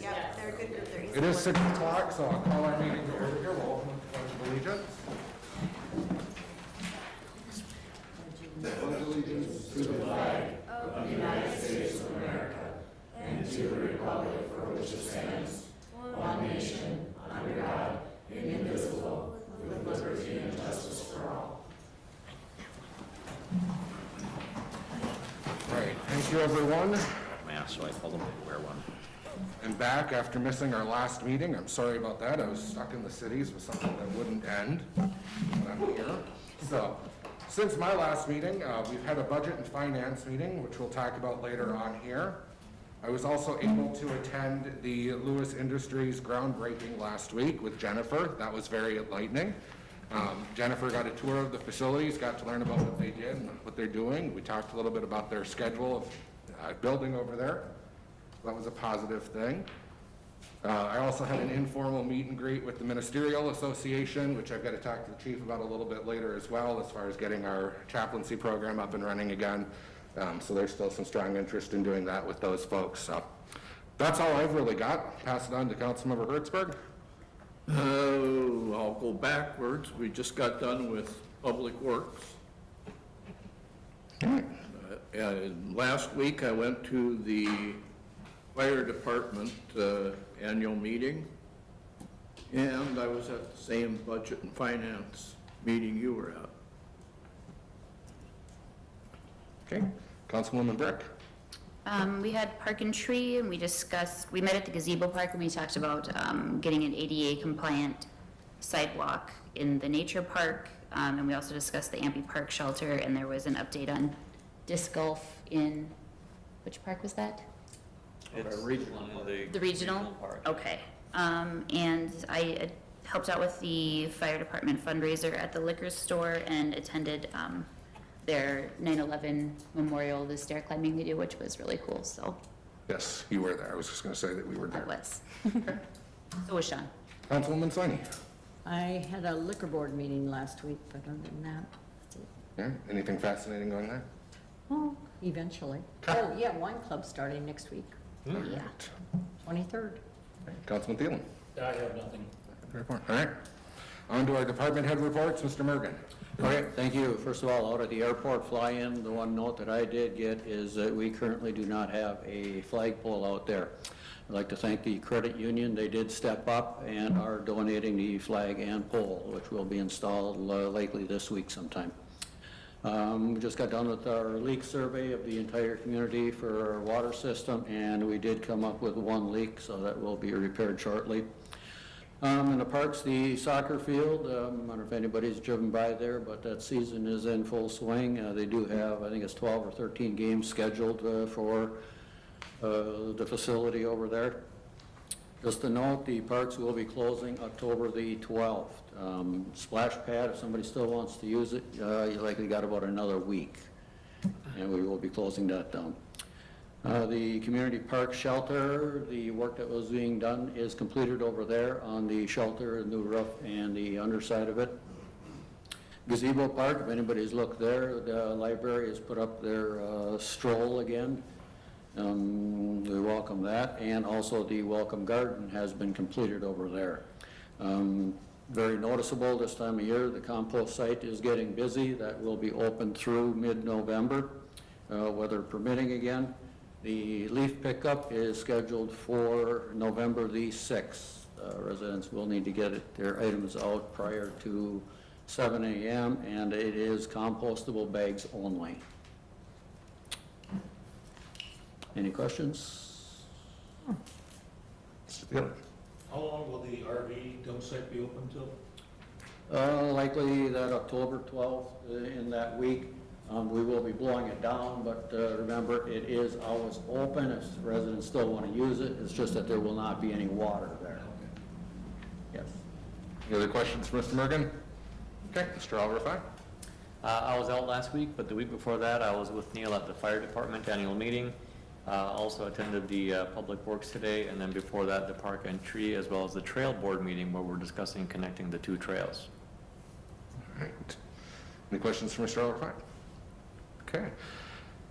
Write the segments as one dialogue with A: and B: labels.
A: Yeah, they're a good group. They're easy
B: It is
A: to
B: 6
A: work
B: o'clock, so I'll call our meeting to order here. We'll open with the Pledge of Allegiance.
C: Pledge allegiance to the flag of the United States of America and to the republic for which it stands, one nation, under God, indivisible, with liberty and justice for all.
B: Right, thank you, everyone.
D: Mask, so I told them to wear one.
B: I'm back after missing our last meeting. I'm sorry about that. I was stuck in the cities with something that wouldn't end. But I'm here. So, since my last meeting, we've had a budget and finance meeting, which we'll talk about later on here. I was also able to attend the Lewis Industries groundbreaking last week with Jennifer. That was very enlightening. Jennifer got a tour of the facilities, got to learn about what they did and what they're doing. We talked a little bit about their schedule of building over there. That was a positive thing. I also had an informal meet and greet with the Ministerial Association, which I've got to talk to the chief about a little bit later as well, as far as getting our chaplaincy program up and running again. So there's still some strong interest in doing that with those folks. So that's all I've really got. Pass it on to Councilmember Hertzberg.
C: I'll go backwards. We just got done with Public Works. Last week I went to the Fire Department annual meeting, and I was at the same budget and finance meeting you were at.
B: Okay, Councilwoman Brick.
E: We had Park and Tree, and we met at the gazebo park, and we talked about getting an ADA compliant sidewalk in the nature park, and we also discussed the Ampey Park shelter, and there was an update on disc golf in, which park was that?
D: It's regional in
E: The regional?
D: park.
E: Okay. And I helped out with the fire department fundraiser at the liquor store and attended their 9/11 memorial, the stair climbing they do, which was really cool, so
B: Yes, you were there. I was just going to say that we were
E: that
B: there.
E: was. So was Sean.
B: Councilwoman Slaney.
F: I had a liquor board meeting last week, but other than that, that's it.
B: Yeah, anything fascinating going there?
F: Oh, eventually. Oh, yeah, wine club starting next week,
E: Yeah.
F: 23rd.
B: Councilman Thielen.
G: I have nothing.
B: All right. On to our department head reports. Mr. Mergen.
H: Okay, thank you. First of all, out at the airport fly-in, the one note that I did get is that we currently do not have a flagpole out there. I'd like to thank the credit union. They did step up and are donating the flag and pole, which will be installed likely this week sometime. We just got done with our leak survey of the entire community for our water system, and we did come up with one leak, so that will be repaired shortly. In the parks, the soccer field, I don't know if anybody's driven by there, but that season is in full swing. They do have, I think it's 12 or 13 games scheduled for the facility over there. Just to note, the parks will be closing October the 12th. Splash pad, if somebody still wants to use it, you likely got about another week, and we will be closing that down. The community park shelter, the work that was being done is completed over there on the shelter, new roof, and the underside of it. Gazebo park, if anybody's looked there, the library has put up their stroll again. We welcome that, and also the welcome garden has been completed over there. Very noticeable this time of year, the compost site is getting busy. That will be open through mid-November, weather permitting again. The leaf pickup is scheduled for November the 6th. Residents will need to get their items out prior to 7 a.m., and it is compostable bags only. Any questions?
B: Mr. Thielen.
G: How long will the RV dump site be open till?
H: Likely that October 12th in that week. We will be blowing it down, but remember, it is always open if residents still want to use it. It's just that there will not be any water there. Yes.
B: Any other questions for Mr. Mergen? Okay, Mr. Alverfine.
D: I was out last week, but the week before that, I was with Neil at the fire department annual meeting. Also attended the Public Works today, and then before that, the Park and Tree, as well as the Trail Board meeting where we're discussing connecting the two trails.
B: All right. Any questions for Mr. Alverfine? Okay.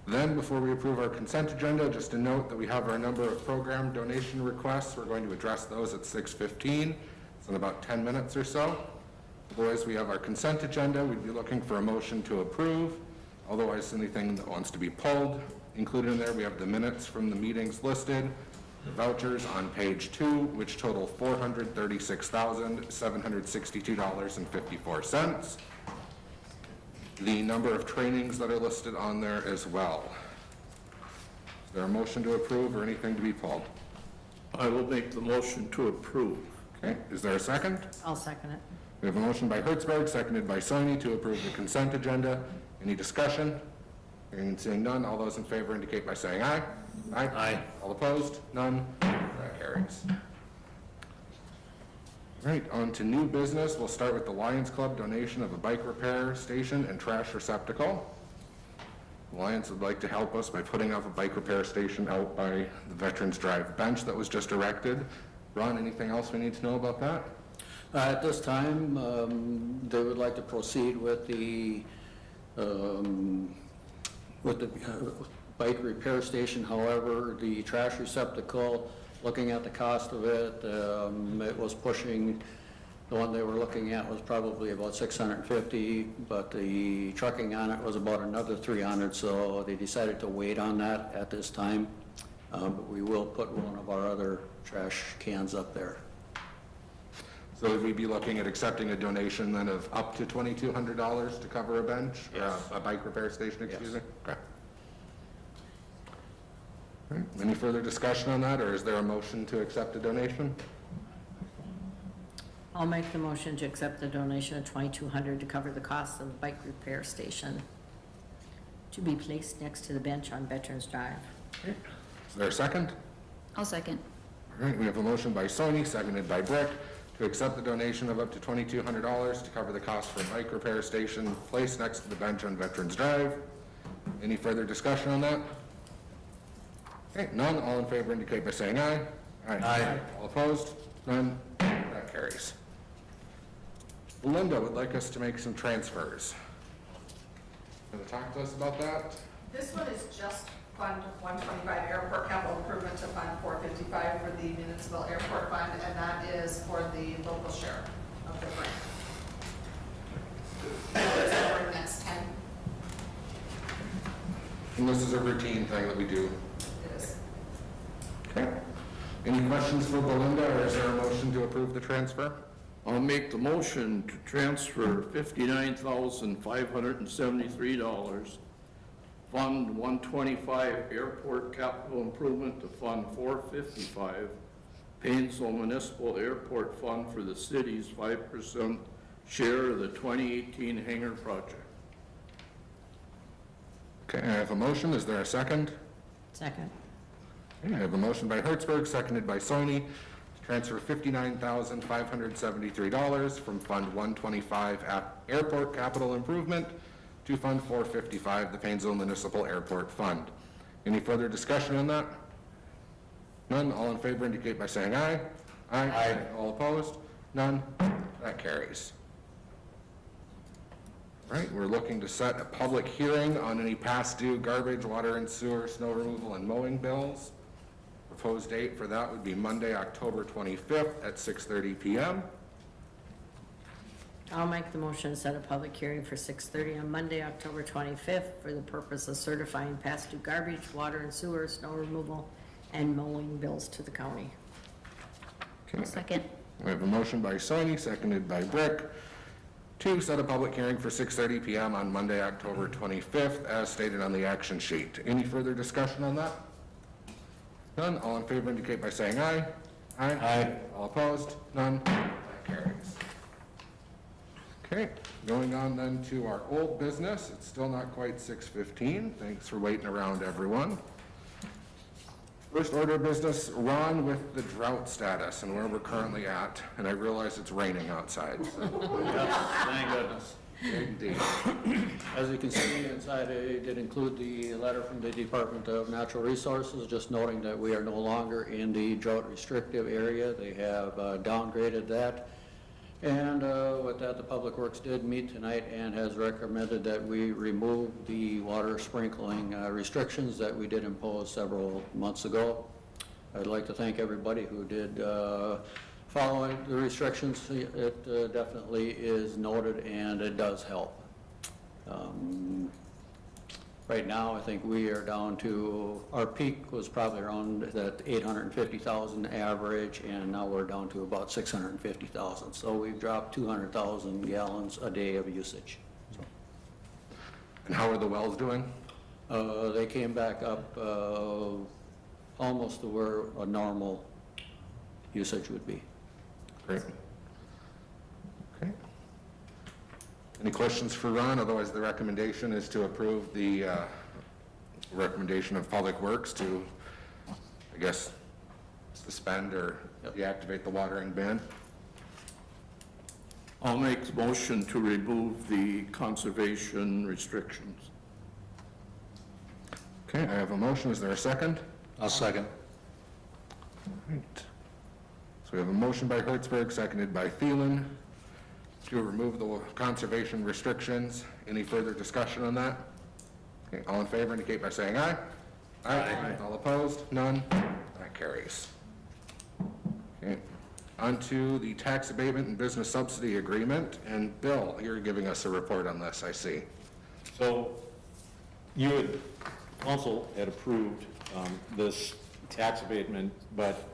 B: Then, before we approve our consent agenda, just a note that we have our number of program donation requests. We're going to address those at 6:15. It's in about 10 minutes or so. Otherwise, we have our consent agenda. We'd be looking for a motion to approve. Otherwise, anything that wants to be pulled. Included in there, we have the minutes from the meetings listed, the vouchers on page 2, which total $436,762.54. The number of trainings that are listed on there as well. Is there a motion to approve or anything to be pulled?
C: I will make the motion to approve.
B: Okay, is there a second?
F: I'll second it.
B: We have a motion by Hertzberg, seconded by Sony to approve the consent agenda. Any discussion? Hearing and seeing none, all those in favor indicate by saying aye. Aye.
C: Aye.
B: All opposed? None. That carries. All right, on to new business. We'll start with the Lions Club donation of a bike repair station and trash receptacle. The Lions would like to help us by putting up a bike repair station out by the Veterans Drive bench that was just erected. Ron, anything else we need to know about that?
H: At this time, they would like to proceed with the bike repair station. However, the trash receptacle, looking at the cost of it, it was pushing, the one they were looking at was probably about $650, but the trucking on it was about another $300, so they decided to wait on that at this time. But we will put one of our other trash cans up there.
B: So would we be looking at accepting a donation then of up to $2,200 to cover a bench?
H: Yes.
B: A bike repair station, excuse me?
H: Yes.
B: Okay. All right, any further discussion on that, or is there a motion to accept a donation?
F: I'll make the motion to accept the donation of $2,200 to cover the cost of the bike repair station to be placed next to the bench on Veterans Drive.
B: Okay. Is there a second?
E: I'll second.
B: All right, we have a motion by Sony, seconded by Brick, to accept the donation of up to $2,200 to cover the cost for a bike repair station placed next to the bench on Veterans Drive. Any further discussion on that? Okay, none. All in favor indicate by saying aye.
C: Aye.
B: All opposed? None. That carries. Belinda would like us to make some transfers. Want to talk to us about that?
A: This one is just Fund 125 Airport Capital Improvement to Fund 455 for the Municipal Airport Fund, and that is for the local share of the grant. It's over the next 10.
B: And this is a routine thing that we do.
A: It is.
B: Okay. Any questions for Belinda, or is there a motion to approve the transfer?
C: I'll make the motion to transfer $59,573, Fund 125 Airport Capital Improvement to Fund 455, Painesville Municipal Airport Fund for the city's 5% share of the 2018 hangar project.
B: Okay, I have a motion. Is there a second?
F: Second.
B: Okay, I have a motion by Hertzberg, seconded by Sony, to transfer $59,573 from Fund 125 Airport Capital Improvement to Fund 455, the Painesville Municipal Airport Fund. Any further discussion on that? None. All in favor indicate by saying aye. Aye. All opposed? None. That carries. All right, we're looking to set a public hearing on any past due garbage, water and sewer, snow removal, and mowing bills. Proposed date for that would be Monday, October 25th at 6:30 p.m.
F: I'll make the motion to set a public hearing for 6:30 on Monday, October 25th, for the purpose of certifying past due garbage, water and sewer, snow removal, and mowing bills to the county.
E: I'll second.
B: We have a motion by Sony, seconded by Brick, to set a public hearing for 6:30 p.m. on Monday, October 25th, as stated on the action sheet. Any further discussion on that? None. All in favor indicate by saying aye. Aye. All opposed? None. That carries. Okay, going on then to our old business. It's still not quite 6:15. Thanks for waiting around, everyone. First order of business, Ron, with the drought status and where we're currently at. And I realize it's raining outside.
H: Yes, thank goodness.
B: Indeed.
H: As you can see inside, I did include the letter from the Department of Natural Resources, just noting that we are no longer in the drought restrictive area. They have downgraded that And with that, the Public Works did meet tonight and has recommended that we remove the water sprinkling restrictions that we did impose several months ago. I'd like to thank everybody who did follow the restrictions. It definitely is noted and it does help. Right now, I think we are down to, our peak was probably around that 850,000 average, and now we're down to about 650,000. So we've dropped 200,000 gallons a day of usage.
B: And how are the wells doing?
H: They came back up almost to where a normal usage would be.
B: Great. Okay. Any questions for Ron? Otherwise, the recommendation is to approve the recommendation of Public Works to, I guess, suspend or deactivate the watering ban.
C: I'll make the motion to remove the conservation restrictions.
B: Okay, I have a motion. Is there a second?
G: I'll second.
B: Right. So we have a motion by Hertzberg, seconded by Thielen, to remove the conservation restrictions. Any further discussion on that? Okay, all in favor indicate by saying aye. Aye. All opposed? None? That carries. Okay, on to the tax abatement and business subsidy agreement. And Bill, you're giving us a report on this, I see.
G: So council had approved this tax abatement, but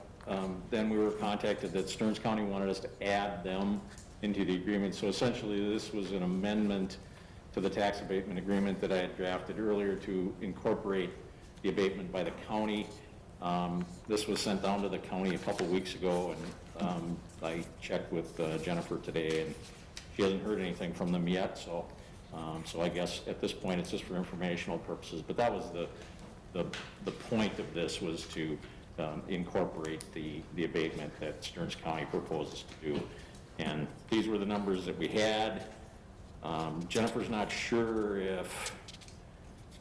G: then we were contacted that Stearns County wanted us to add them into the agreement. So essentially, this was an amendment to the tax abatement agreement that I had drafted earlier to incorporate the abatement by the county. This was sent down to the county a couple weeks ago, and I checked with Jennifer today, and she hasn't heard anything from them yet. So I guess at this point, it's just for informational purposes. But that was the point of this, was to incorporate the abatement that Stearns County proposes to do. And these were the numbers that we had. Jennifer's not sure if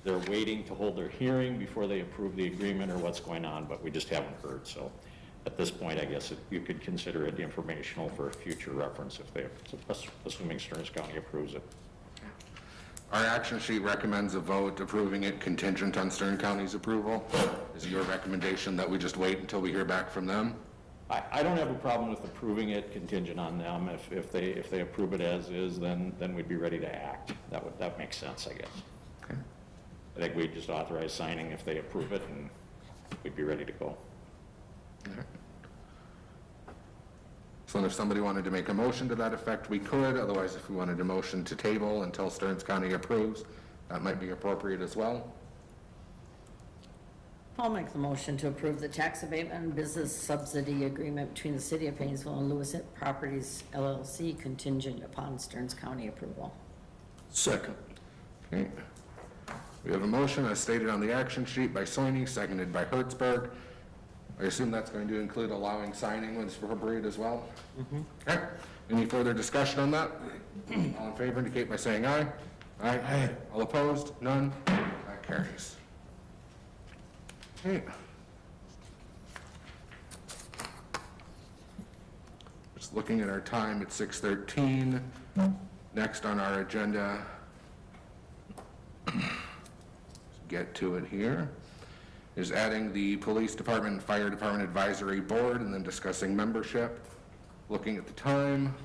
G: they're waiting to hold their hearing before they approve the agreement or what's going on, but we just haven't heard. So at this point, I guess you could consider it informational for future reference if they, assuming Stearns County approves it.
B: Our action sheet recommends a vote approving it contingent on Stearns County's approval. Is it your recommendation that we just wait until we hear back from them?
G: I don't have a problem with approving it contingent on them. If they approve it as is, then we'd be ready to act. That makes sense, I guess.
B: Okay.
G: I think we'd just authorize signing if they approve it, and we'd be ready to go.
B: All right. So if somebody wanted to make a motion to that effect, we could. Otherwise, if we wanted a motion to table until Stearns County approves, that might be appropriate as well.
F: I'll make the motion to approve the tax abatement and business subsidy agreement between the City of Painesville and Lewis Properties LLC contingent upon Stearns County approval.
C: Second.
B: Okay. We have a motion as stated on the action sheet by Soini, seconded by Hertzberg. I assume that's going to include allowing signing when it's appropriate as well? Okay. Any further discussion on that? All in favor indicate by saying aye. Aye. All opposed? None? That carries. Okay. Just looking at our time, it's 6:13. Next on our agenda, let's get to it here, is adding the Police Department and Fire Department Advisory Board and then discussing membership. Looking at the time,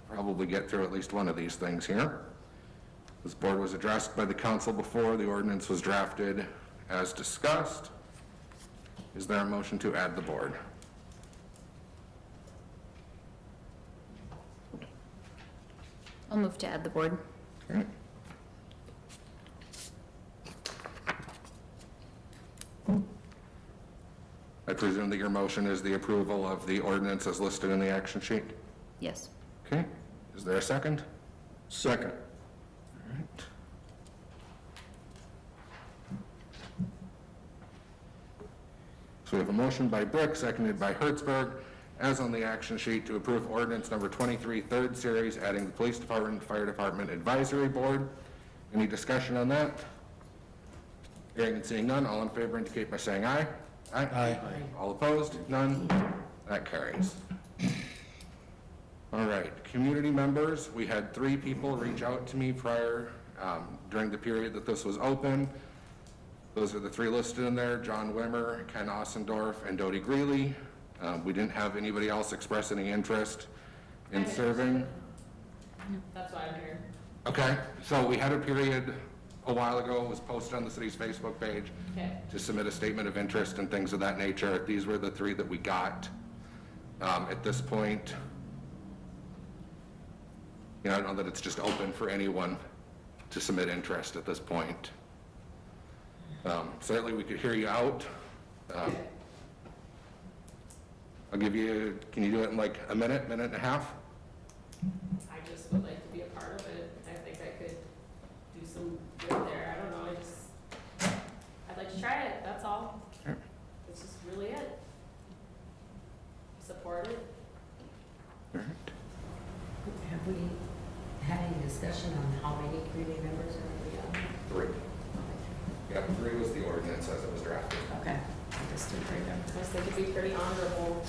B: probably get through at least one of these things here. This board was addressed by the council before the ordinance was drafted as discussed. Is there a motion to add the board?
E: I'll move to add the board.
B: Okay. I presume that your motion is the approval of the ordinance as listed in the action sheet?
E: Yes.
B: Okay. Is there a second?
C: Second.
B: All right. So we have a motion by Brick, seconded by Hertzberg, as on the action sheet, to approve ordinance number 23, third series, adding the Police Department and Fire Department Advisory Board. Any discussion on that? Hearing and seeing none, all in favor indicate by saying aye. Aye.
G: 哎
C: Aye.
B: All opposed? None? That carries.
C: 哎
B: Okay, All right, community members, we had 3 people reach out to me prior, during the period that this was open. Those are the 3 listed in there, John Wimmer, Ken Ossendorf, and Dodie Greeley. We didn't have anybody else express any interest in serving.
C: That's why I'm here.
B: Okay, so we had a period a while ago, it was posted on the city's Facebook page
C: Okay.
B: to submit a statement of interest and things of that nature. These were the 3 that we got. At this point, I don't know that it's just open for anyone to submit interest at this point. Certainly, we could hear you out. I'll give you, can you do it in like a minute, minute and a half?
C: I just would like to be a part of it. I think I could do some good there. I don't know, I'd like to try it, that's all.
B: Sure.
C: That's just really it. Support it.
B: All right.
F: Have we had any discussion on how many community members are going to be on?
B: 3. Yeah, 3 was the ordinance as it was drafted.
F: Okay, I just didn't remember.
C: I just think it'd be pretty honorable.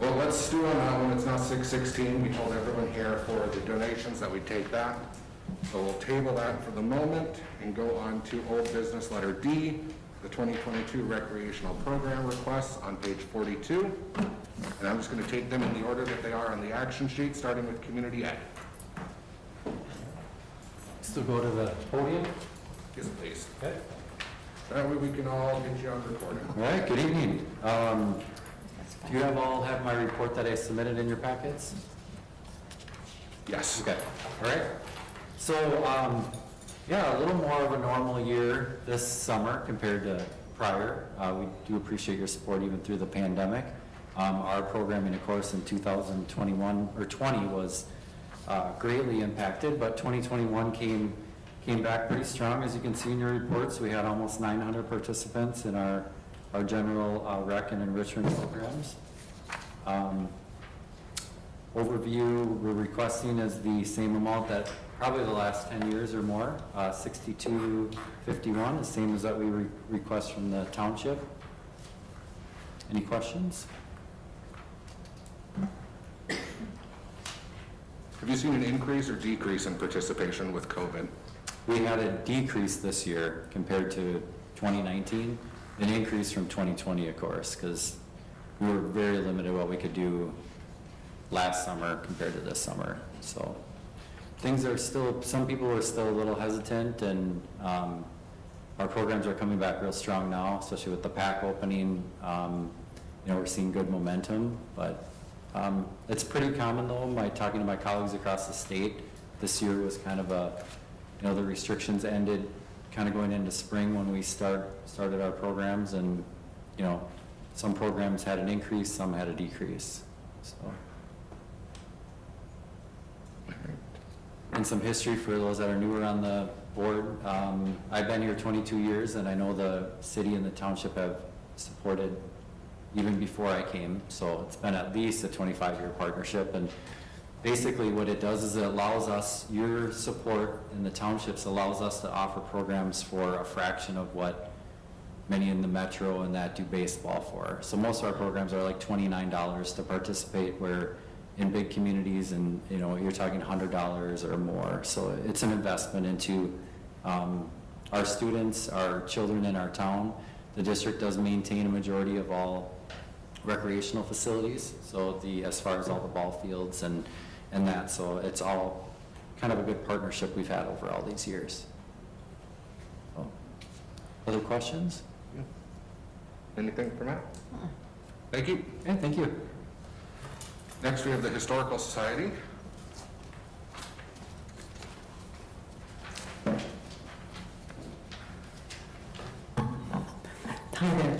B: Well, let's do on that one, it's now 6:16, we told everyone here for the donations that we take that. So we'll table that for the moment and go on to old business letter D, the 2022 recreational program requests on page 42. And I'm just going to take them in the order that they are on the action sheet, starting with community ed.
I: So go to the podium.
B: Yes, please.
I: Okay.
B: That way we can all get you on recording.
I: All right, good evening. Do you all have my report that I submitted in your packets?
B: Yes.
I: Okay, all right. So, yeah, a little more of a normal year this summer compared to prior. We do appreciate your support even through the pandemic. Our programming, of course, in 2021 or 20 was greatly impacted, but 2021 came back pretty strong. As you can see in your reports, we had almost 900 participants in our general rec and enrichment programs. Overview, we're requesting is the same amount that probably the last 10 years or more, 6251, the same as that we request from the township. Any questions?
B: Have you seen an increase or decrease in participation with COVID?
I: We had a decrease this year compared to 2019, an increase from 2020, of course, because we were very limited what we could do last summer compared to this summer. So things are still, some people are still a little hesitant, and our programs are coming back real strong now, especially with the PAC opening. We're seeing good momentum, but it's pretty common though, talking to my colleagues across the state, this year was kind of the restrictions ended kind of going into spring when we started our programs, and, some programs had an increase, some had a decrease, so. And some history for those that are newer on the board. I've been here 22 years, and I know the city and the township have supported even before I came, so it's been at least a 25-year partnership. And basically what it does is it allows us, your support in the townships allows us to offer programs for a fraction of what many in the metro and that do baseball for. So most of our programs are like $29 to participate, where in big communities and, you're talking $100 or more. So it's an investment into our students, our children in our town. The district does maintain a majority of all recreational facilities, so as far as all the ball fields and that, so it's all kind of a good partnership we've had over all these years. So, other questions?
B: Anything for Matt? Thank you.
I: Okay, thank you.
B: Next, we have the Historical Society.
J: Hi there.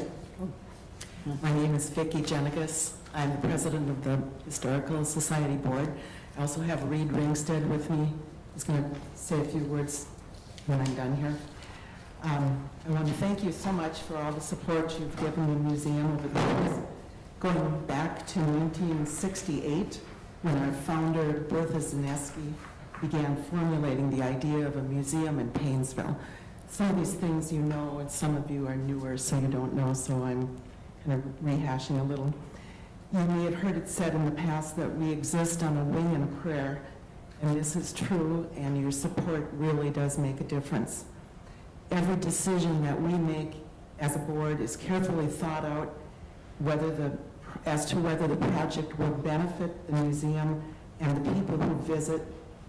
J: My name is Vicki Jenigas. I'm the president of the Historical Society Board. I also have Reed Ringstead with me. He's going to say a few words when I'm done here. I want to thank you so much for all the support you've given the museum over the years. Going back to 1968, when our founder, Bertha Zaneski, began formulating the idea of a museum in Paynesville. Some of these things you know, and some of you are newer, so you don't know, so I'm kind of rehashing a little. You may have heard it said in the past that we exist on a wing and a prayer, and this is true, and your support really does make a difference. Every decision that we make as a board is carefully thought out, as to whether the project will benefit the museum and the people who visit,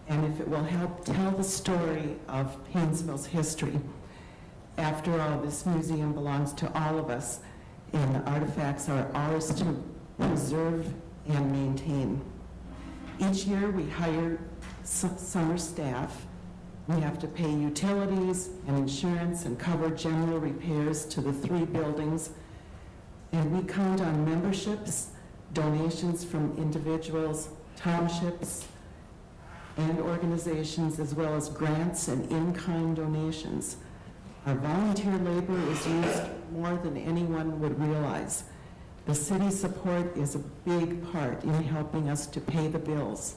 J: and if it will help tell the story of Painesville's history. After all, this museum belongs to all of us, and the artifacts are ours to preserve and maintain. Each year, we hire summer staff. We have to pay utilities and insurance and cover general repairs to the 3 buildings. And we count on memberships, donations from individuals, townships, and organizations, as well as grants and in-kind donations. Our volunteer labor is used more than anyone would realize. The city's support is a big part in helping us to pay the bills.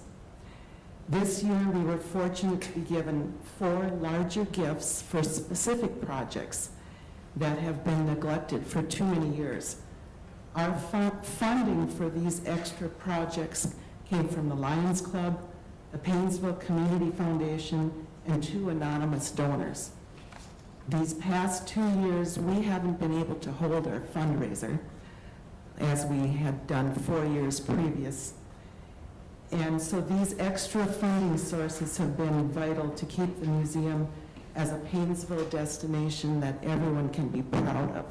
J: This year, we were fortunate to be given 4 larger gifts for specific projects that have been neglected for too many years. Our funding for these extra projects came from the Lions Club, the Painesville Community Foundation, and 2 anonymous donors. These past 2 years, we haven't been able to hold our fundraiser as we had done 4 years previous. And so these extra funding sources have been vital to keep the museum as a Painesville destination that everyone can be proud of.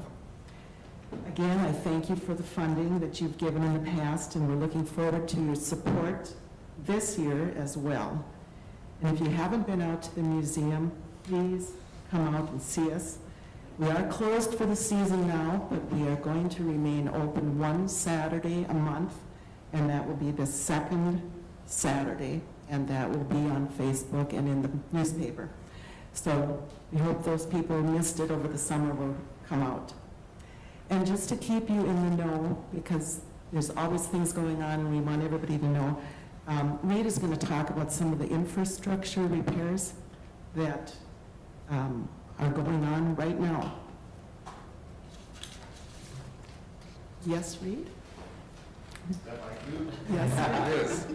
J: Again, I thank you for the funding that you've given in the past, and we're looking forward to your support this year as well. And if you haven't been out to the museum, please come out and see us. We are closed for the season now, but we are going to remain open 1 Saturday a month, and that will be the 2nd Saturday, and that will be on Facebook and in the newspaper. So we hope those people who missed it over the summer will come out. And just to keep you in the know, because there's always things going on and we want everybody to know, Reed is going to talk about some of the infrastructure repairs that are going on right now. Yes, Reed?
B: Is that like you?
J: Yes,
B: It is.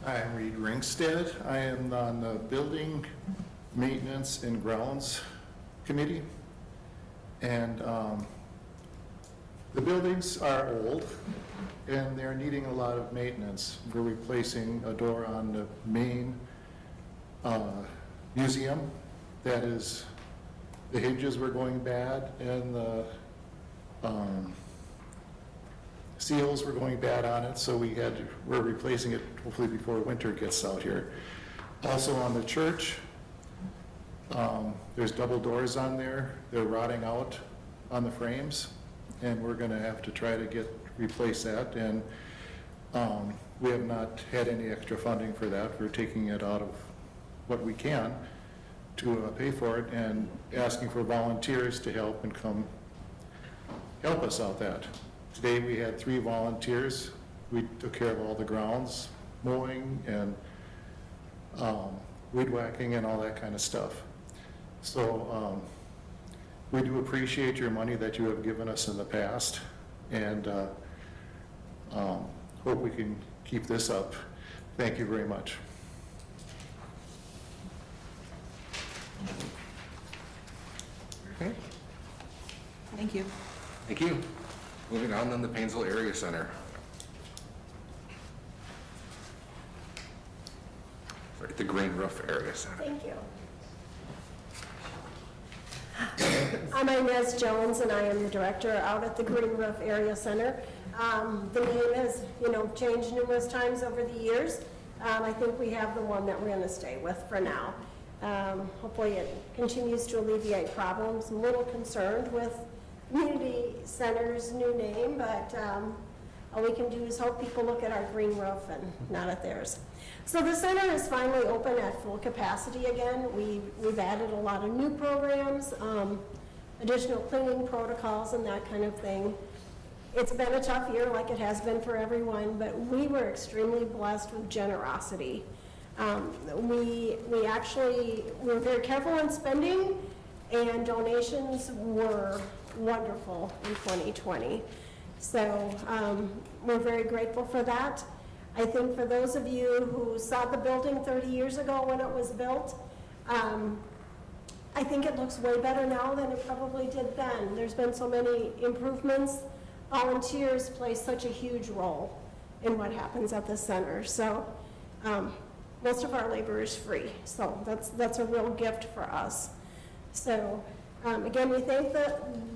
K: I'm Reed Ringstead. I am on the Building Maintenance and Grounds Committee. And the buildings are old and they're needing a lot of maintenance. We're replacing a door on the main museum. That is, the hinges were going bad and the seals were going bad on it, so we're replacing it hopefully before winter gets out here. Also on the church, there's double doors on there. They're rotting out on the frames, and we're going to have to try to replace that. And we have not had any extra funding for that. We're taking it out of what we can to pay for it and asking for volunteers to help and come help us out that. Today we had 3 volunteers. We took care of all the grounds, mowing and weed whacking and all that kind of stuff. So we do appreciate your money that you have given us in the past, and hope we can keep this up. Thank you very much.
B: Okay,
J: thank you.
B: thank you. Moving on then, the Painesville Area Center. Sorry, the Green Roof Area Center.
C: Thank you. I'm Inez Jones, and I am the director out at the Green Roof Area Center. The name has, changed numerous times over the years. I think we have the one that we're going to stay with for now. Hopefully it continues to alleviate problems. I'm a little concerned with Community Center's new name, but all we can do is hope people look at our green roof and not at theirs. So the center is finally open at full capacity again. We've added a lot of new programs, additional cleaning protocols and that kind of thing. It's been a tough year like it has been for everyone, but we were extremely blessed with generosity. We actually were very careful in spending, and donations were wonderful in 2020. So we're very grateful for that. I think for those of you who saw the building 30 years ago when it was built, I think it looks way better now than it probably did then. There's been so many improvements. Volunteers play such a huge role in what happens at the center. So most of our labor is free. So that's a real gift for us. So again, we thank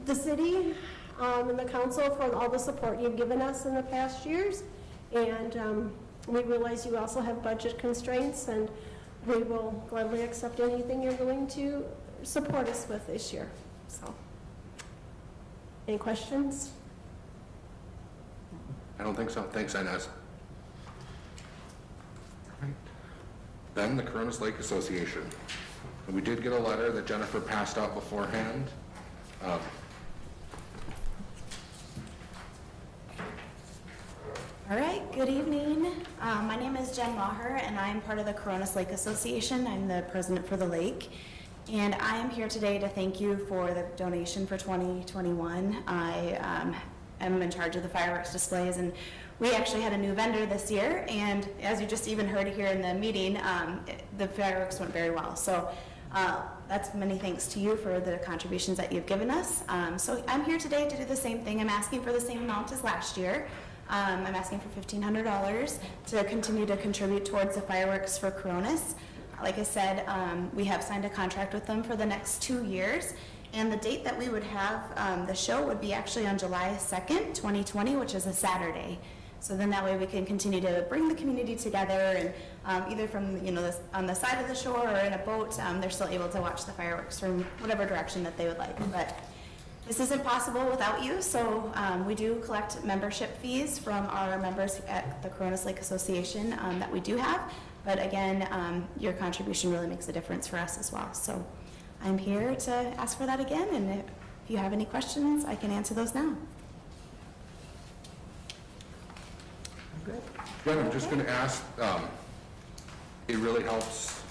C: the city and the council for all the support you've given us in the past years. And we realize you also have budget constraints, and we will gladly accept anything you're willing to support us with this year. So, any questions?
B: I don't think so. Thanks, Inez. All right. Then the Coronas Lake Association. We did get a letter that Jennifer passed out beforehand.
L: All right, good evening. My name is Jen Maher, and I'm part of the Coronas Lake Association. I'm the president for the lake. And I am here today to thank you for the donation for 2021. I am in charge of the fireworks displays, and we actually had a new vendor this year, and as you just even heard here in the meeting, the fireworks went very well. So that's many thanks to you for the contributions that you've given us. So I'm here today to do the same thing. I'm asking for the same amount as last year. I'm asking for $1,500 to continue to contribute towards the fireworks for Coronas. Like I said, we have signed a contract with them for the next 2 years, and the date that we would have the show would be actually on July 2nd, 2020, which is a Saturday. So then that way we can continue to bring the community together, and either from on the side of the shore or in a boat, they're still able to watch the fireworks from whatever direction that they would like. But this isn't possible without you, so we do collect membership fees from our members at the Coronas Lake Association that we do have. But again, your contribution really makes a difference for us as well. So I'm here to ask for that again, and if you have any questions, I can answer those now.
B: Jen, I'm just going to ask, it really helps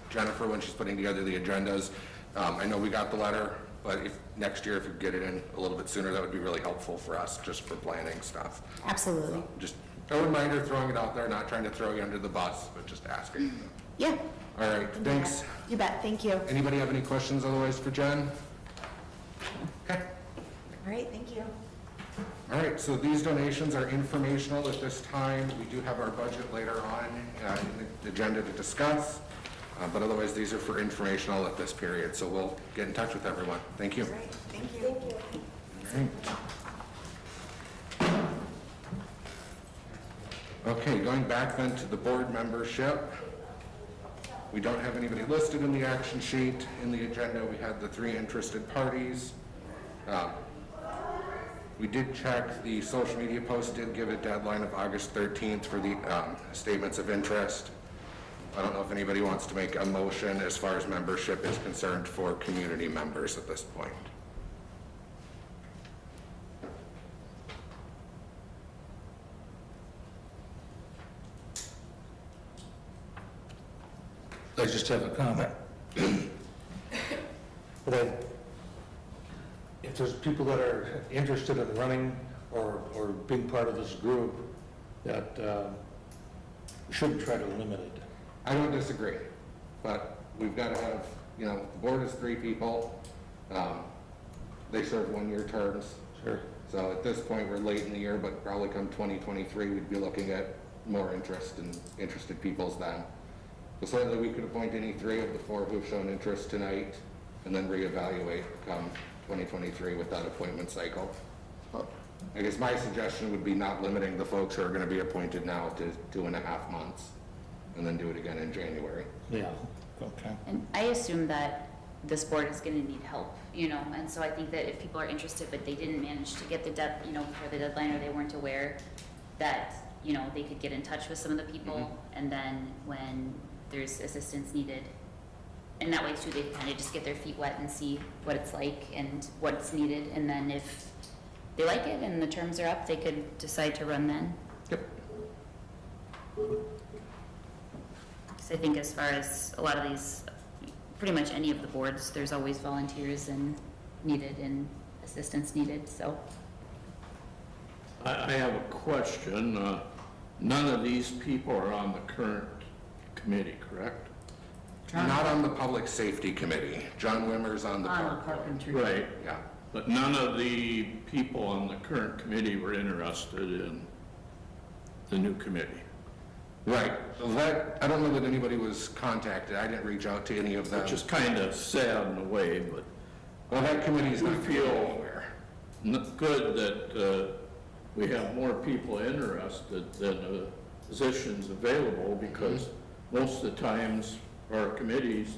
B: Jennifer when she's putting together the agendas. I know we got the letter, but if next year, if you get it in a little bit sooner, that would be really helpful for us, just for planning stuff.
L: Absolutely.
B: So just a reminder, throwing it out there, not trying to throw you under the bus, but just asking.
L: Yeah.
B: All right, thanks.
L: You bet. Thank you.
B: Anybody have any questions otherwise for Jen? Okay.
L: All right. Thank you.
B: All right, so these donations are informational at this time. We do have our budget later on in the agenda to discuss, but otherwise these are for informational at this period. So we'll get in touch with everyone. Thank you.
L: Great. Thank you. Thank you.
B: All right. Okay, going back then to the board membership. We don't have anybody listed in the action sheet. In the agenda, we had the 3 interested parties. We did check, the social media post did give a deadline of August 13th for the statements of interest. I don't know if anybody wants to make a motion as far as membership is concerned for community members at this point.
M: I just have a comment. But if there's people that are interested in running or being part of this group, that we shouldn't try to limit it.
B: I don't disagree, but we've got to have, the board is 3 people. They serve 1-year terms.
M: Sure.
B: So at this point, we're late in the year, but probably come 2023, we'd be looking at more interest and interested peoples then. So certainly we could appoint any 3 of the 4 who've shown interest tonight and then reevaluate come 2023 with that appointment cycle. I guess my suggestion would be not limiting the folks who are going to be appointed now to 2.5 months and then do it again in January.
M: Yeah, okay.
E: And I assume that this board is going to need help, and so I think that if people are interested, but they didn't manage to get the before the deadline, or they weren't aware that, they could get in touch with some of the people, and then when there's assistance needed, and that way too, they can kind of just get their feet wet and see what it's like and what's needed, and then if they like it and the terms are up, they could decide to run then.
B: Yep.
E: Does So I think as far as a lot of these, pretty much any of the boards, there's always volunteers and needed and assistance needed, so.
C: I have a question. None of these people are on the current committee, correct?
B: Not on the Public Safety Committee. John Wimmer's on the
F: On the
B: Park
F: Park
B: Board.
F: and Tree.
C: Right,
B: Yeah.
C: but none of the people on the current committee were interested in the new committee.
B: Right. That, I don't know that anybody was contacted. I didn't reach out to any of them.
C: Which is kind of sad in a way, but
B: Well, that committee's not
C: We feel-
B: going anywhere.
C: good that we have more people interested than the positions available, because most of the times our committees,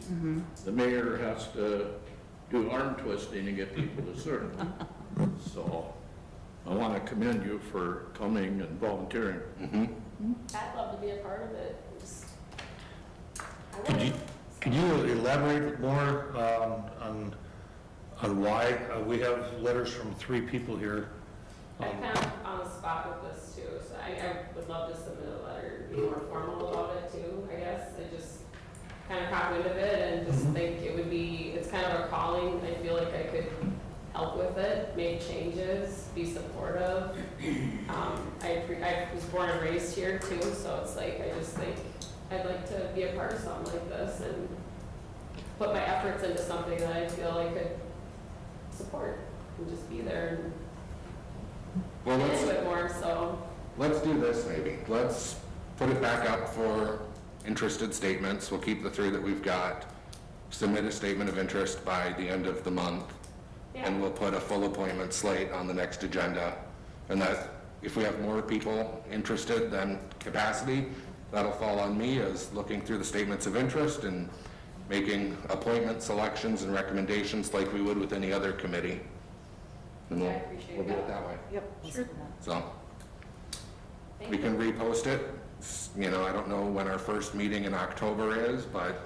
C: the mayor has to do arm twisting to get people to serve. So I want to commend you for coming and volunteering.
N: I'd love to be a part of it.
M: Could you elaborate more on why? We have letters from 3 people here.
N: I'm kind of on the spot with this too, so I would love to submit a letter, be more formal about it too, I guess. I just kind of caught wind of it and just think it would be, it's kind of a calling. I feel like I could help with it, make changes, be supportive. I was born and raised here too, so it's like, I just think I'd like to be a part of something like this and put my efforts into something that I feel I could support and just be there and
B: Well,
N: get into it more, so.
B: let's do this maybe. Let's put it back up for interested statements. We'll keep the 3 that we've got. Submit a statement of interest by the end of the month. And we'll put a full appointment slate on the next agenda. And that, if we have more people interested than capacity, that'll fall on me as looking through the statements of interest and making appointment selections and recommendations like we would with any other committee. And
N: I appreciate
B: we'll do it
N: that.
B: that way.
F: Yep. Sure.
B: So,
N: Thank
B: we
N: you.
B: can repost it. You know, I don't know when our first meeting in October is, but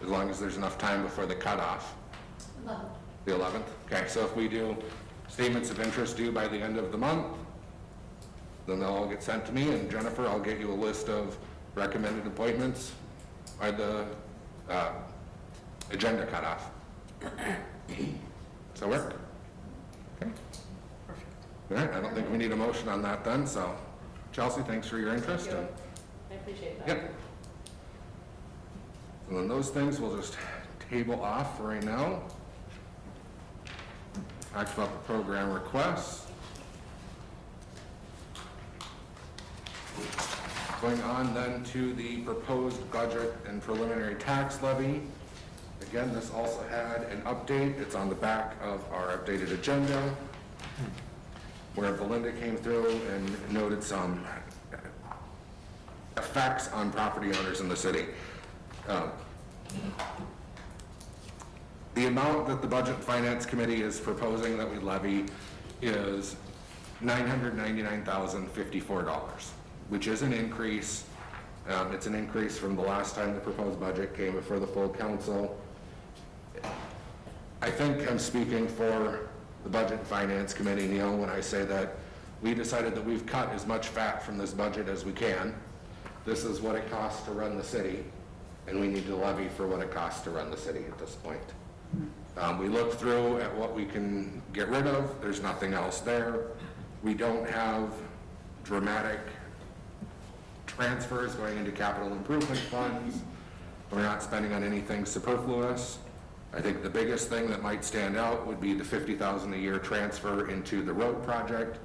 B: as long as there's enough time before the cutoff. The 11th? Okay, so if we do statements of interest due by the end of the month, then they'll all get sent to me, and Jennifer, I'll get you a list of recommended appointments by the agenda cutoff. Does that work? Okay. Perfect. All right, I don't think we need a motion on that then, so Chelsea, thanks for your interest.
N: Thank you.
B: And
N: I appreciate that.
B: Yep. And then those things we'll just table off for right now. Talked about the program requests. Going on then to the proposed budget and preliminary tax levy. Again, this also had an update. It's on the back of our updated agenda, where Belinda came through and noted some effects on property owners in the city. The amount that the Budget and Finance Committee is proposing that we levy is $999,054, which is an increase. It's an increase from the last time the proposed budget came before the full council. I think I'm speaking for the Budget and Finance Committee, Neil, when I say that we decided that we've cut as much fat from this budget as we can. This is what it costs to run the city, and we need to levy for what it costs to run the city at this point. We looked through at what we can get rid of. There's nothing else there. We don't have dramatic transfers going into capital improvement funds. We're not spending on anything superfluous. I think the biggest thing that might stand out would be the $50,000 a year transfer into the road project.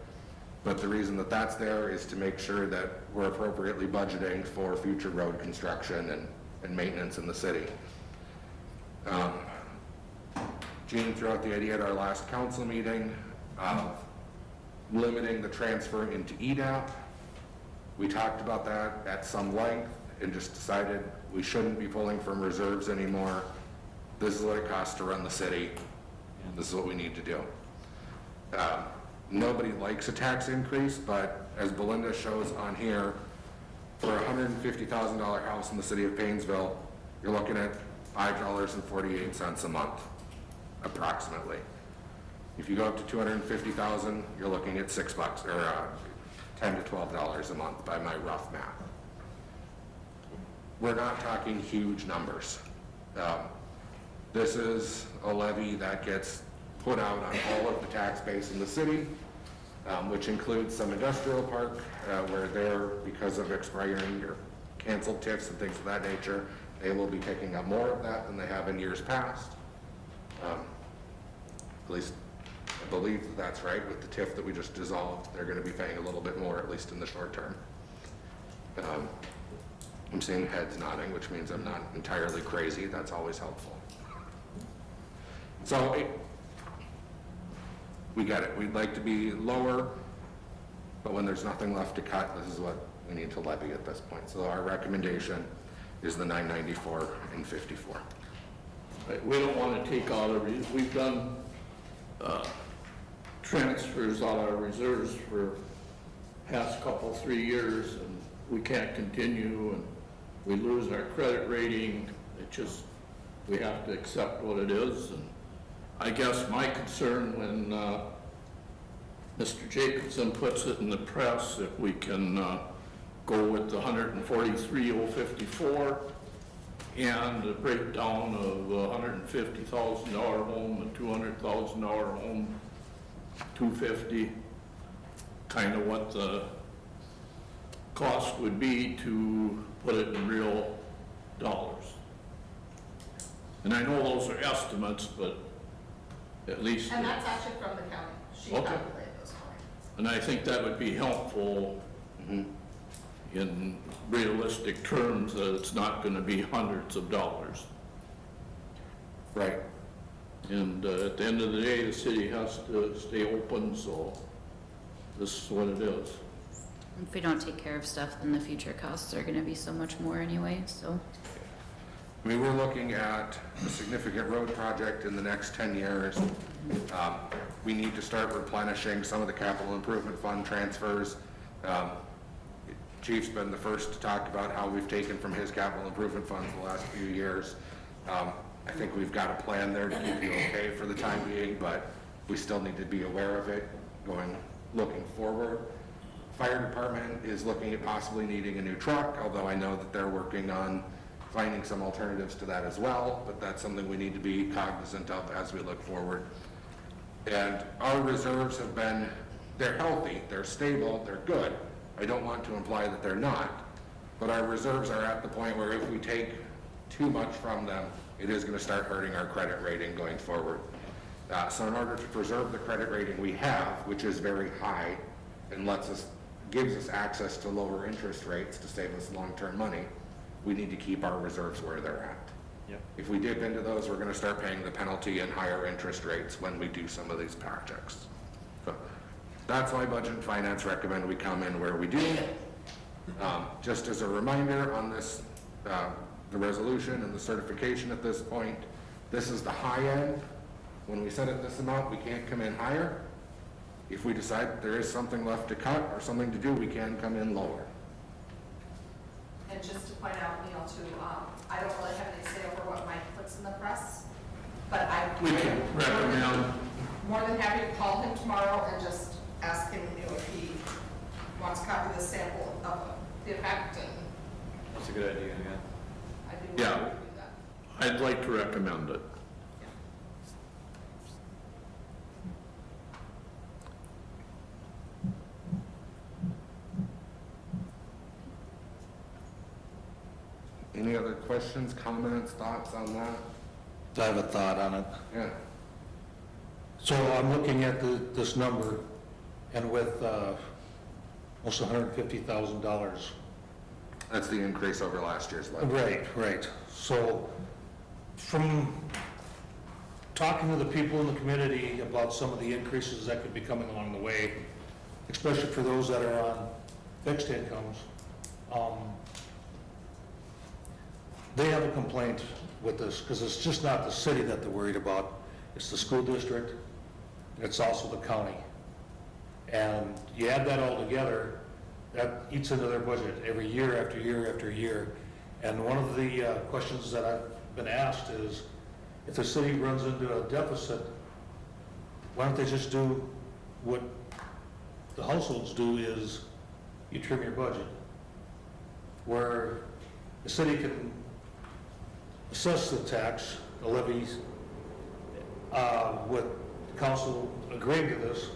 B: But the reason that that's there is to make sure that we're appropriately budgeting for future road construction and maintenance in the city. Gene threw out the idea at our last council meeting of limiting the transfer into EDAP. We talked about that at some length and just decided we shouldn't be pulling from reserves anymore. This is what it costs to run the city, and this is what we need to do. Nobody likes a tax increase, but as Belinda shows on here, for a $150,000 house in the city of Painesville, you're looking at $5.48 a month, approximately. If you go up to $250,000, you're looking at $6 or $10 to $12 a month by my rough math. we're not talking huge numbers. This is a levy that gets put out on all of the tax base in the city, which includes some industrial park, where they're, because of expiring or canceled TIFs and things of that nature, they will be picking up more of that than they have in years past. At least I believe that that's right with the TIF that we just dissolved. They're going to be paying a little bit more, at least in the short term. I'm seeing heads nodding, which means I'm not entirely crazy. That's always helpful. So we get it. We'd like to be lower, but when there's nothing left to cut, this is what we need to levy at this point. So our recommendation is the $994 and $54.
C: We don't want to take out we've done transfers out of our reserves for past 3 years, and we can't continue, and we lose our credit rating. It just, we have to accept what it is. And I guess my concern when Mr. Jacobson puts it in the press, if we can go with the $143,054 and a breakdown of $150,000 home, a $200,000 home, $250,000, kind of what the cost would be to put it in real dollars. And I know those are estimates, but at least.
A: And that's actually from the county. She
C: Okay.
A: calculated those for me.
C: And I think that would be helpful in realistic terms, that it's not going to be hundreds of dollars.
B: Right.
C: And at the end of the day, the city has to stay open, so this is what it is.
E: If we don't take care of stuff, then the future costs are gonna be so much more anyway, so.
B: I mean, we're looking at a significant road project in the next 10 years. We need to start replenishing some of the capital improvement fund transfers. Chief's been the first to talk about how we've taken from his capital improvement funds the last few years. I think we've got a plan there to keep you okay for the time being, but we still need to be aware of it looking forward. Fire department is looking at possibly needing a new truck, although I know that they're working on finding some alternatives to that as well, but that's something we need to be cognizant of as we look forward. And our reserves have been, they're healthy, they're stable, they're good. I don't want to imply that they're not, but our reserves are at the point where if we take too much from them, it is going to start hurting our credit rating going forward. So in order to preserve the credit rating we have, which is very high and gives us access to lower interest rates to save us long-term money, we need to keep our reserves where they're at.
D: Yep.
B: If we dip into those, we're going to start paying the penalty and higher interest rates when we do some of these projects. So that's why Budget and Finance recommend we come in where we do. Just as a reminder on this, the resolution and the certification at this point, this is the high end. When we set it this amount, we can't come in higher. If we decide there is something left to cut or something to do, we can come in lower.
A: And just to point out, Neil, too, I don't really have any say over what Mike puts in the press, but
C: We can recommend.
A: more than happy to call him tomorrow and just ask him, if he wants a copy of the sample of the effect, and
D: That's a good idea, yeah.
A: I'd be willing to do that.
C: I'd like to recommend it.
B: Any other questions, comments, thoughts on that?
M: I have a thought on it.
B: Yeah.
M: So I'm looking at this number, and with almost $150,000.
B: That's the increase over last year's levy.
M: Right. So from talking to the people in the community about some of the increases that could be coming along the way, especially for those that are on fixed incomes, they have a complaint with this, because it's just not the city that they're worried about, it's the school district, it's also the county. And you add that all together, that eats into their budget every year after year after year. And one of the questions that I've been asked is, if the city runs into a deficit, why don't they just do what the households do, is you trim your budget. Where the city can assess the tax, the levies, with council agreeing to this,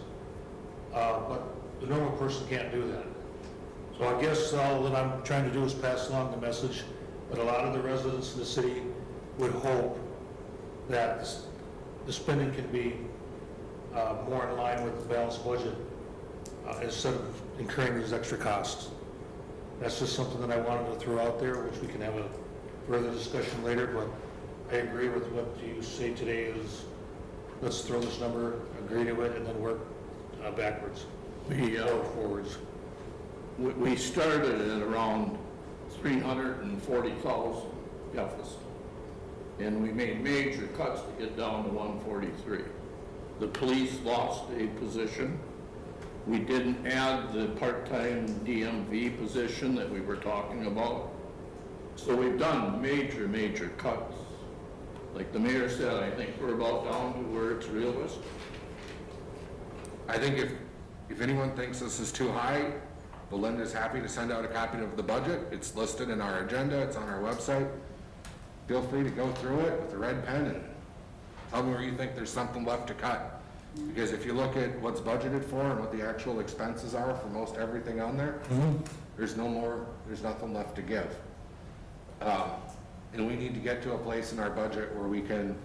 M: but the normal person can't do that. So I guess all that I'm trying to do is pass along the message that a lot of the residents of the city would hope that the spending can be more in line with the balanced budget instead of incurring these extra costs. That's just something that I wanted to throw out there, which we can have a further discussion later, but I agree with what you say today is, let's throw this number, agree to it, and then work backwards, or forwards.
C: We started at around 340,000 deficit, and we made major cuts to get down to 143. The police lost a position. We didn't add the part-time DMV position that we were talking about. So we've done major cuts. Like the mayor said, I think we're about down to where it's realistic.
B: I think if anyone thinks this is too high, Belinda's happy to send out a copy of the budget. It's listed in our agenda, it's on our website. Feel free to go through it with a red pen and tell me where you think there's something left to cut. Because if you look at what's budgeted for and what the actual expenses are for most everything on there, there's nothing left to give. And we need to get to a place in our budget where we can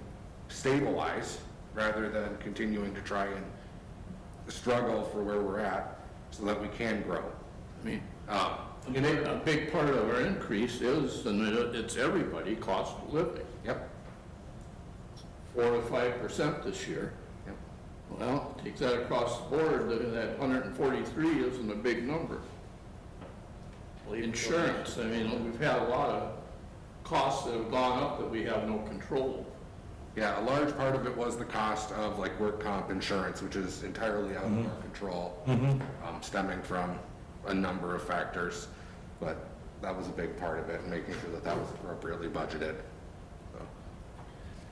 B: stabilize rather than continuing to try and struggle for where we're at so that we can grow.
C: I mean, a big part of our increase is, and it's everybody, cost of living.
B: Yep.
C: 4 to 5% this year.
B: Yep.
C: Well, take that across the board, that 143 isn't a big number. Insurance, I mean, we've had a lot of costs that have gone up that we have no control.
B: Yeah, a large part of it was the cost of like work comp insurance, which is entirely out of our control, stemming from a number of factors. But that was a big part of it, and making sure that that was appropriately budgeted.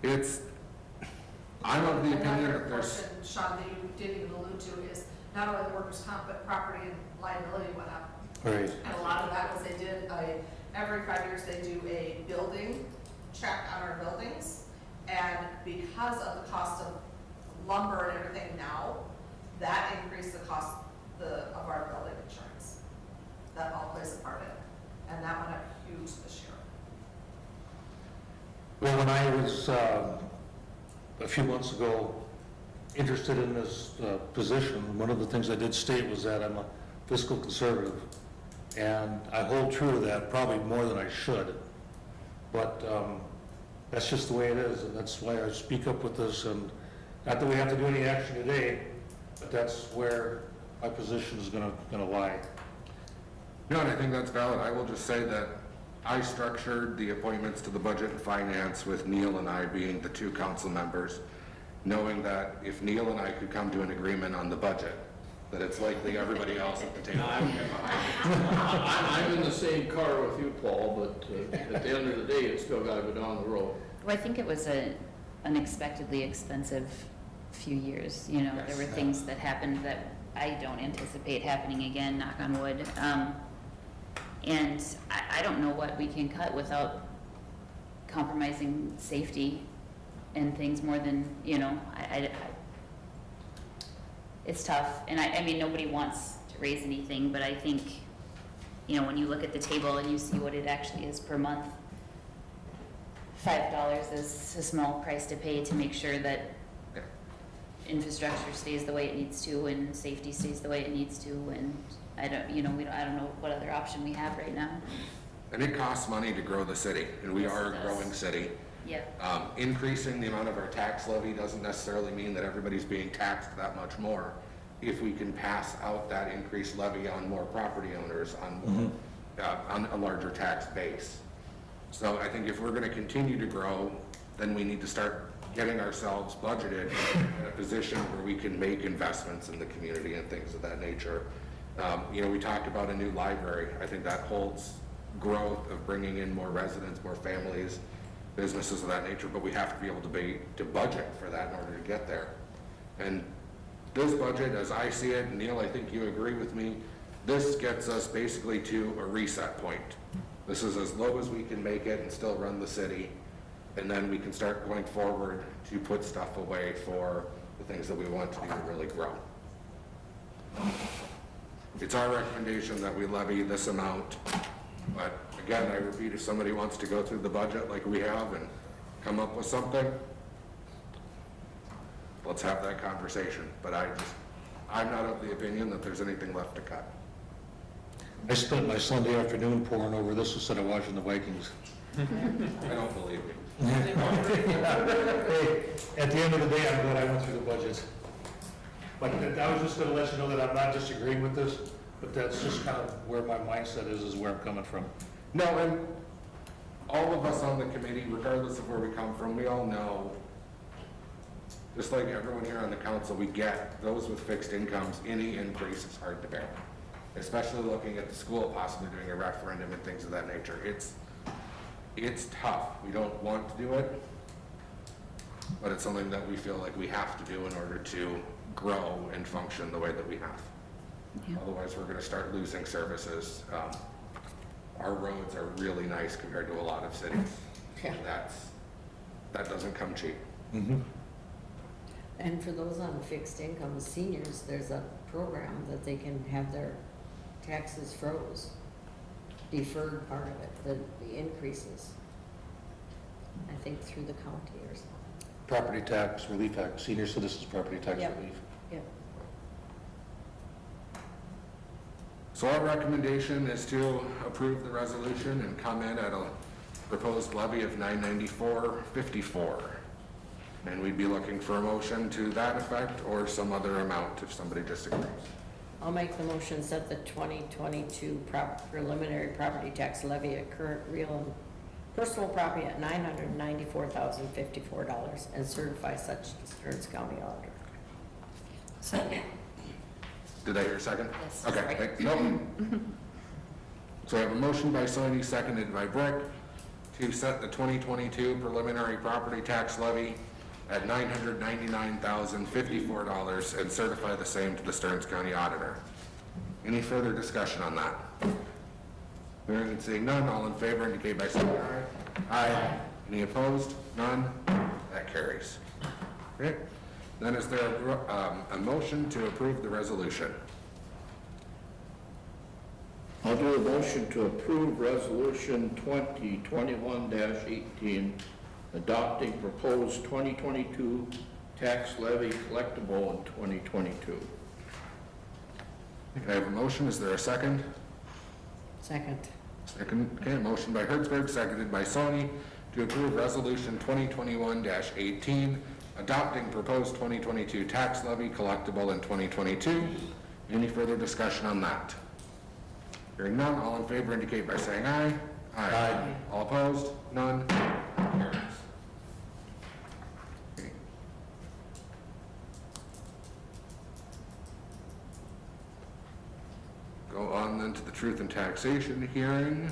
B: So, I'm of the opinion
A: Another
B: that there's...
A: portion, Sean, that you didn't even allude to is not only the workers' comp, but property and liability went up.
M: Right.
A: And a lot of that was they did every 5 years they do a building check on our buildings. And because of the cost of lumber and everything now, that increased the cost of our building insurance. That all plays a part in it. And that went up huge this year.
M: Well, when I was, a few months ago, interested in this position, one of the things I did state was that I'm a fiscal conservative. And I hold true to that, probably more than I should. But that's just the way it is, and that's why I speak up with this. And not that we have to do any action today, but that's where my position is gonna lie.
B: No, and I think that's valid. I will just say that I structured the appointments to the Budget and Finance with Neil and I being the two council members, knowing that if Neil and I could come to an agreement on the budget, that it's likely everybody else at the table would get behind.
C: I'm in the same car with you, Paul, but at the end of the day, it's still gotta go down the road.
E: Well, I think it was an unexpectedly expensive few years, you know, there were things that happened that I don't anticipate happening again, knock on wood. And I don't know what we can cut without compromising safety and things more than, you know, it's tough. And I mean, nobody wants to raise anything, but I think, you know, when you look at the table and you see what it actually is per month, $5 is a small price to pay to make sure that infrastructure stays the way it needs to and safety stays the way it needs to. And I don't know what other option we have right now.
B: And it costs money to grow the city, and we
E: Yes,
B: are
E: it
B: a
E: does.
B: growing city.
E: Yeah.
B: Increasing the amount of our tax levy doesn't necessarily mean that everybody's being taxed that much more. If we can pass out that increased levy on more property owners, on a larger tax base. So I think if we're gonna continue to grow, then we need to start getting ourselves budgeted in a position where we can make investments in the community and things of that nature. You know, we talked about a new library. I think that holds growth of bringing in more residents, more families, businesses of that nature, but we have to be able to budget for that in order to get there. And this budget, as I see it, and Neil, I think you agree with me, this gets us basically to a reset point. This is as low as we can make it and still run the city. And then we can start going forward to put stuff away for the things that we want to do to really grow. It's our recommendation that we levy this amount, but again, I repeat, if somebody wants to go through the budget like we have and come up with something, let's have that conversation. But I'm not of the opinion that there's anything left to cut.
M: I spent my Sunday afternoon pouring over this instead of watching the Vikings.
B: I don't believe you.
M: Hey, at the end of the day, I'm glad I went through the budget. But I was just gonna let you know that I'm not disagreeing with this, but that's just kind of where my mindset is where I'm coming from.
B: No, and all of us on the committee, regardless of where we come from, we all know, just like everyone here on the council, we get those with fixed incomes, any increase is hard to bear. Especially looking at the school possibly doing a referendum and things of that nature. It's tough. We don't want to do it, but it's something that we feel like we have to do in order to grow and function the way that we have.
E: Yeah.
B: Otherwise, we're gonna start losing services. Our roads are really nice compared to a lot of cities.
F: Yeah.
B: That doesn't come cheap.
F: And for those on fixed income seniors, there's a program that they can have their taxes froze, deferred part of it, the increases, I think through the county or something.
M: Property tax relief act, senior citizens property tax
F: Yep.
M: relief.
F: Yep.
B: So our recommendation is to approve the resolution and come in at a proposed levy of $994.54. And we'd be looking for a motion to that effect or some other amount if somebody disagrees.
F: I'll make the motion, set the 2022 preliminary property tax levy at current real and personal property at $994,054 and certify such to Stearns County Auditor.
E: Second.
B: Did I hear a second?
E: Yes.
B: Okay,
E: Right.
B: thanks. Nope. So I have a motion by Soini, seconded by Brick, to set the 2022 preliminary property tax levy at $999,054 and certify the same to the Stearns County Auditor. Any further discussion on that? Hearing and seeing none, all in favor indicate by saying aye. Aye. Any opposed? None? That carries. Okay. Then is there a motion to approve the resolution?
C: I'll do a motion to approve Resolution 2021-18, adopting proposed 2022 tax levy collectible in 2022.
B: I have a motion. Is there a second?
F: Second.
B: Second. Okay, a motion by Hertzberg, seconded by Sony, to approve Resolution 2021-18, adopting proposed 2022 tax levy collectible in 2022. Any further discussion on that? Hearing none, all in favor indicate by saying aye.
M: Aye.
B: All opposed? None? Carries. Okay. Go on then to the Truth and Taxation hearing.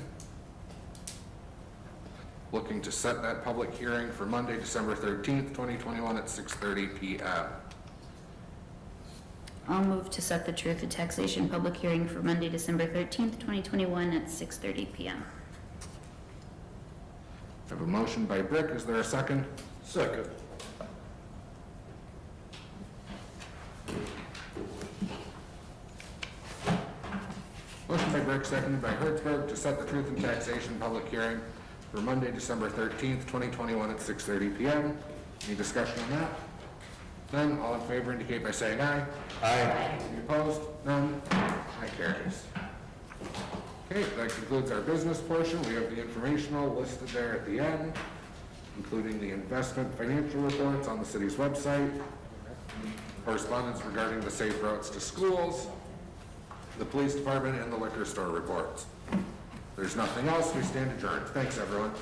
B: Looking to set that public hearing for Monday, December 13th, 2021 at 6:30 p.m.
E: I'll move to set the Truth and Taxation public hearing for Monday, December 13th, 2021 at 6:30 p.m.
B: I have a motion by Brick. Is there a second?
C: Second.
B: Motion by Brick, seconded by Hertzberg, to set the Truth and Taxation public hearing for Monday, December 13th, 2021 at 6:30 p.m. Any discussion on that? None, all in favor indicate by saying aye.
M: Aye.
B: Any opposed? None? That carries. Okay, that concludes our business portion. We have the informational listed there at the end, including the investment financial reports on the city's website, correspondence regarding the safe routes to schools, the police department, and the liquor store reports. If there's nothing else, we stand adjourned. Thanks, everyone.